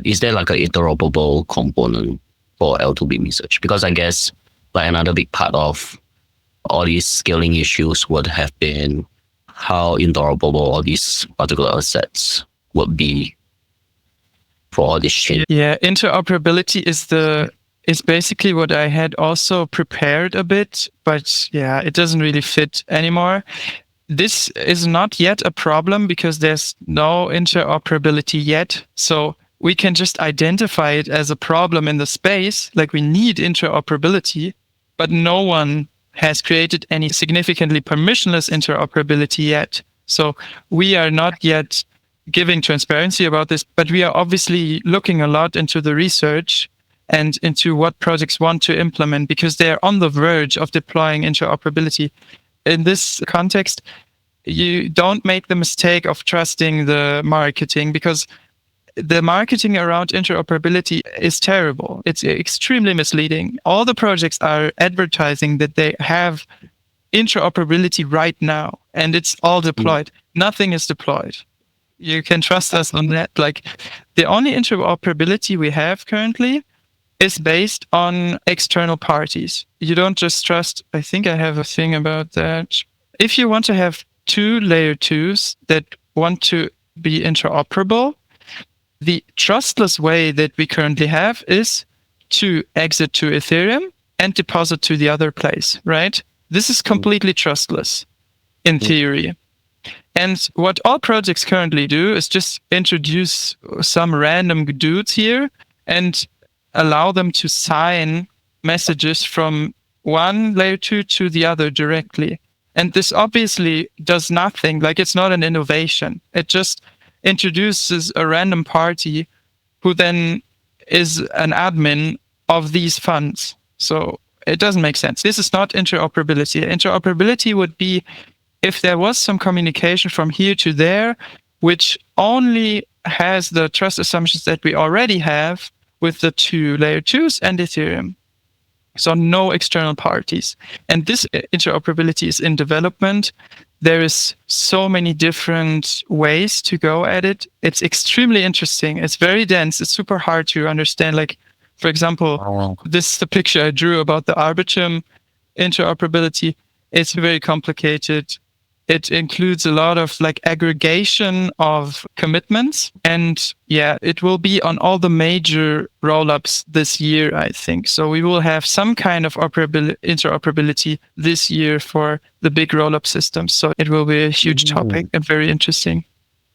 Is there like an interoperable component for L2B research? Because I guess like another big part of all these scaling issues would have been how interoperable all these particular assets would be for all this change. Yeah, interoperability is basically what I had also prepared a bit, but yeah, it doesn't really fit anymore. This is not yet a problem because there's no interoperability yet. So we can just identify it as a problem in the space, like we need interoperability, but no one has created any significantly permissionless interoperability yet. So we are not yet giving transparency about this, but we are obviously looking a lot into the research and into what projects want to implement because they're on the verge of deploying interoperability. In this context, you don't make the mistake of trusting the marketing because the marketing around interoperability is terrible. It's extremely misleading. All the projects are advertising that they have interoperability right now and it's all deployed. Nothing is deployed. You can trust us on that. Like the only interoperability we have currently is based on external parties. You don't just trust. I think I have a thing about that. If you want to have two layer twos that want to be interoperable, the trustless way that we currently have is to exit to Ethereum and deposit to the other place, right? This is completely trustless in theory. And what all projects currently do is just introduce some random dudes here and allow them to sign messages from one layer 2 to the other directly. And this obviously does nothing, like it's not an innovation. It just introduces a random party who then is an admin of these funds. So it doesn't make sense. This is not interoperability. Interoperability would be if there was some communication from here to there, which only has the trust assumptions that we already have with the two layer 2s and Ethereum. So no external parties. And this interoperability is in development. There is so many different ways to go at it. It's extremely interesting. It's very dense. It's super hard to understand. Like, for example, this is the picture I drew about the Arbitrum interoperability. It's very complicated. It includes a lot of like aggregation of commitments. And yeah, it will be on all the major rollups this year, I think. So we will have some kind of interoperability this year for the big rollup systems. So it will be a huge topic and very interesting.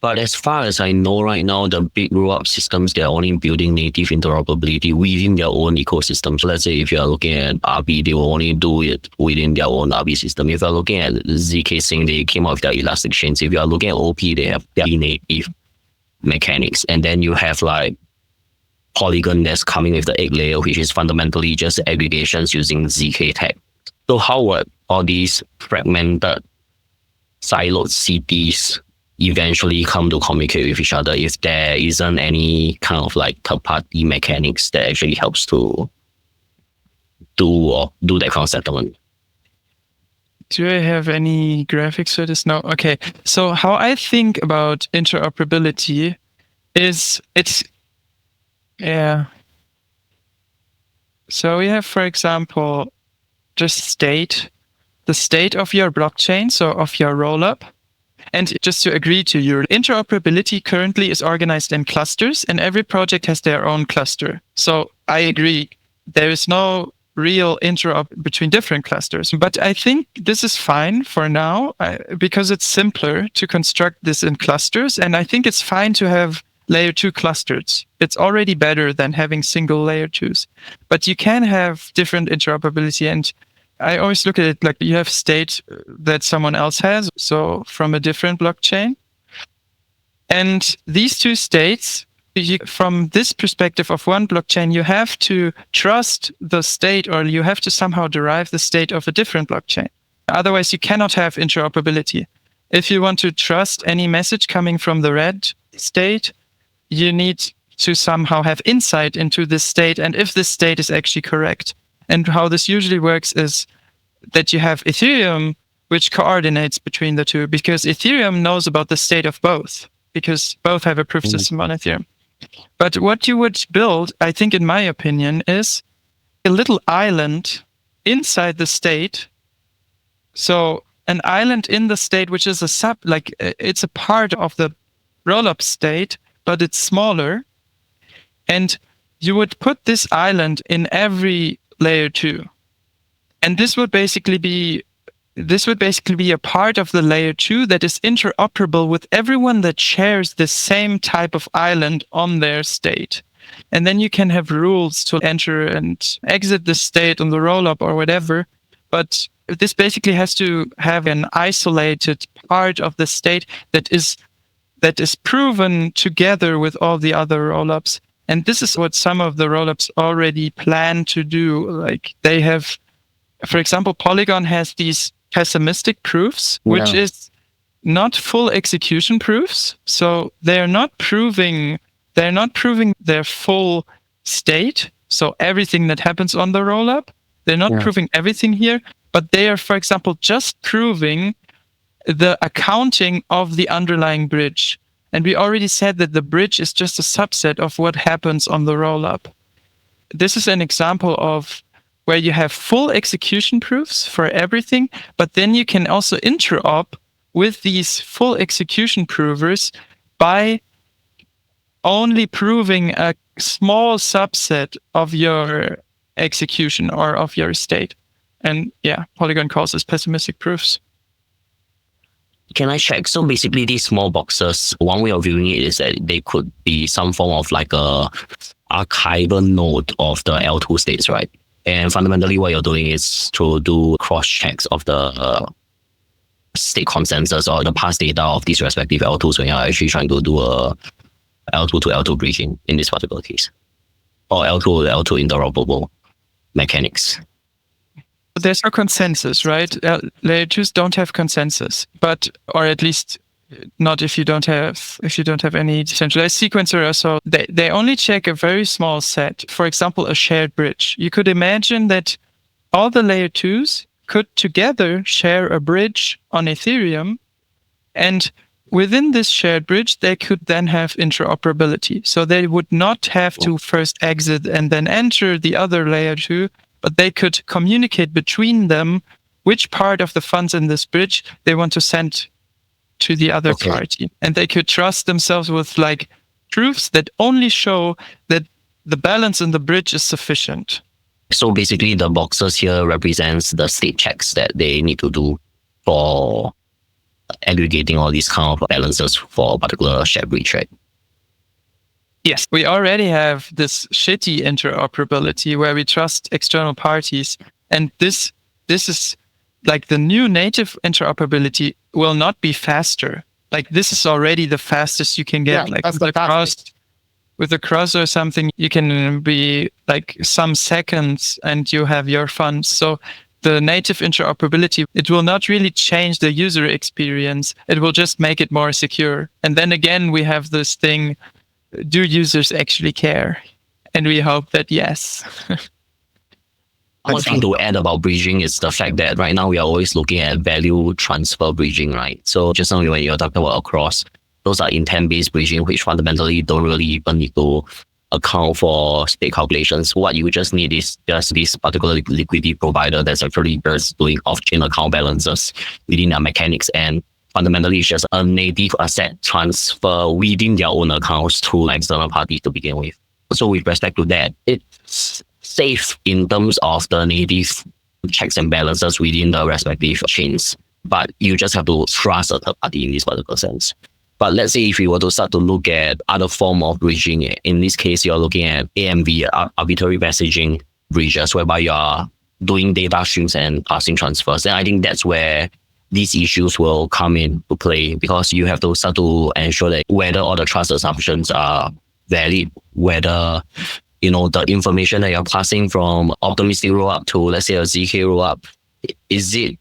But as far as I know right now, the big rollup systems, they're only building native interoperability within their own ecosystem. So let's say if you're looking at RB, they will only do it within their own RB system. If you're looking at zkSync, they came out with their elastic chains. If you're looking at OP, they have their native mechanics. And then you have like Polygon that's coming with the egg layer, which is fundamentally just aggregations using zk tag. So how would all these fragmented siloed cities eventually come to communicate with each other if there isn't any kind of like third-party mechanics that actually helps to do that kind of settlement? Do I have any graphics for this? No. Okay. So how I think about interoperability is So we have, for example, just the state of your blockchain, so of your rollup. And just to agree to you, interoperability currently is organized in clusters and every project has their own cluster. So I agree, there is no real interop between different clusters. But I think this is fine for now because it's simpler to construct this in clusters. And I think it's fine to have layer 2 clusters. It's already better than having single layer 2s. But you can have different interoperability, and I always look at it like you have state that someone else has, so from a different blockchain. And these two states, from this perspective of one blockchain, you have to trust the state, or you have to somehow derive the state of a different blockchain. Otherwise, you cannot have interoperability. If you want to trust any message coming from the red state, you need to somehow have insight into this state and if this state is actually correct. And how this usually works is that you have Ethereum, which coordinates between the two, because Ethereum knows about the state of both, because both have a proof system on Ethereum. But what you would build, I think, in my opinion, is a little island inside the state. So an island in the state, which is it's a part of the rollup state, but it's smaller. And you would put this island in every layer 2. And this would basically be a part of the layer 2 that is interoperable with everyone that shares the same type of island on their state. And then you can have rules to enter and exit the state on the rollup or whatever. But this basically has to have an isolated part of the state that is proven together with all the other rollups. And this is what some of the rollups already plan to do. Like they have, for example, Polygon has these pessimistic proofs, which is not full execution proofs. So they're not proving their full state. So everything that happens on the rollup, they're not proving everything here, but they are, for example, just proving the accounting of the underlying bridge. And we already said that the bridge is just a subset of what happens on the rollup. This is an example of where you have full execution proofs for everything, but then you can also interop with these full execution provers by only proving a small subset of your execution or of your state. And Polygon calls this pessimistic proofs. Can I check? So basically these small boxes, one way of viewing it is that they could be some form of like a archival node of the L2 states, right? And fundamentally what you're doing is to do cross checks of the state consensus or the past data of these respective L2s when you're actually trying to do a L2 to L2 bridging in this particular case. Or L2 to L2 interoperable mechanics. There's no consensus, right? Layer 2s don't have consensus, or at least not if you don't have any decentralized sequencer. So they only check a very small set. For example, a shared bridge. You could imagine that all the layer 2s could together share a bridge on Ethereum, and within this shared bridge, they could then have interoperability. So they would not have to first exit and then enter the other layer 2, but they could communicate between them which part of the funds in this bridge they want to send to the other party. And they could trust themselves with like proofs that only show that the balance in the bridge is sufficient. So basically the boxes here represents the state checks that they need to do for aggregating all these kind of balances for a particular shared bridge, right? Yes, we already have this shitty interoperability where we trust external parties. And this is like the new native interoperability will not be faster. Like this is already the fastest you can get. Like with a cross or something, you can be like some seconds and you have your funds. So the native interoperability, it will not really change the user experience. It will just make it more secure. And then again, we have this thing, do users actually care? And we hope that yes. One thing to add about bridging is the fact that right now we are always looking at value transfer bridging, right? So just now when you're talking about across, those are intent-based bridging, which fundamentally don't really even need to account for state calculations. What you just need is just this particular liquidity provider that's actually just doing off-chain account balances within their mechanics, and fundamentally it's just a native asset transfer within their own accounts to external parties to begin with. So with respect to that, it's safe in terms of the native checks and balances within the respective chains, but you just have to trust a third party in this particular sense. But let's say if you were to start to look at other form of bridging, in this case, you're looking at AMV, arbitrary messaging bridges, whereby you are doing data streams and passing transfers. And I think that's where these issues will come into play, because you have to start to ensure that whether all the trust assumptions are valid, whether the information that you're passing from optimistic rollup to, let's say, a zk rollup, is it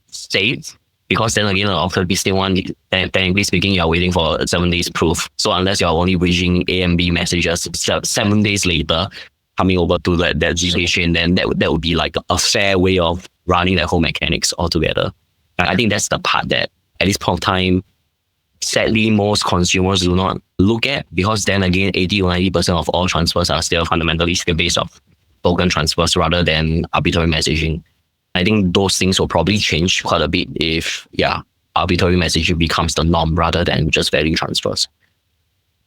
safe? Because then again, optimistic one, technically speaking, you're waiting for 7 days proof. So unless you're only bridging A and B messages 7 days later, coming over to that zk chain, then that would be like a fair way of running that whole mechanics altogether. I think that's the part that at this point of time sadly most consumers do not look at, because then again 80 or 90% of all transfers are still fundamentally still based off token transfers rather than arbitrary messaging. I think those things will probably change quite a bit if arbitrary messaging becomes the norm rather than just value transfers.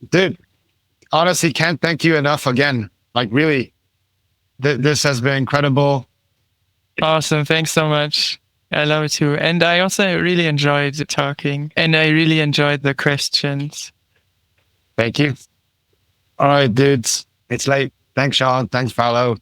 Dude, honestly, can't thank you enough again. Like really, this has been incredible. Awesome. Thanks so much. I love it too. And I also really enjoyed the talking, and I really enjoyed the questions. Thank you. All right, dudes. It's late. Thanks, Sean. Thanks, Paolo.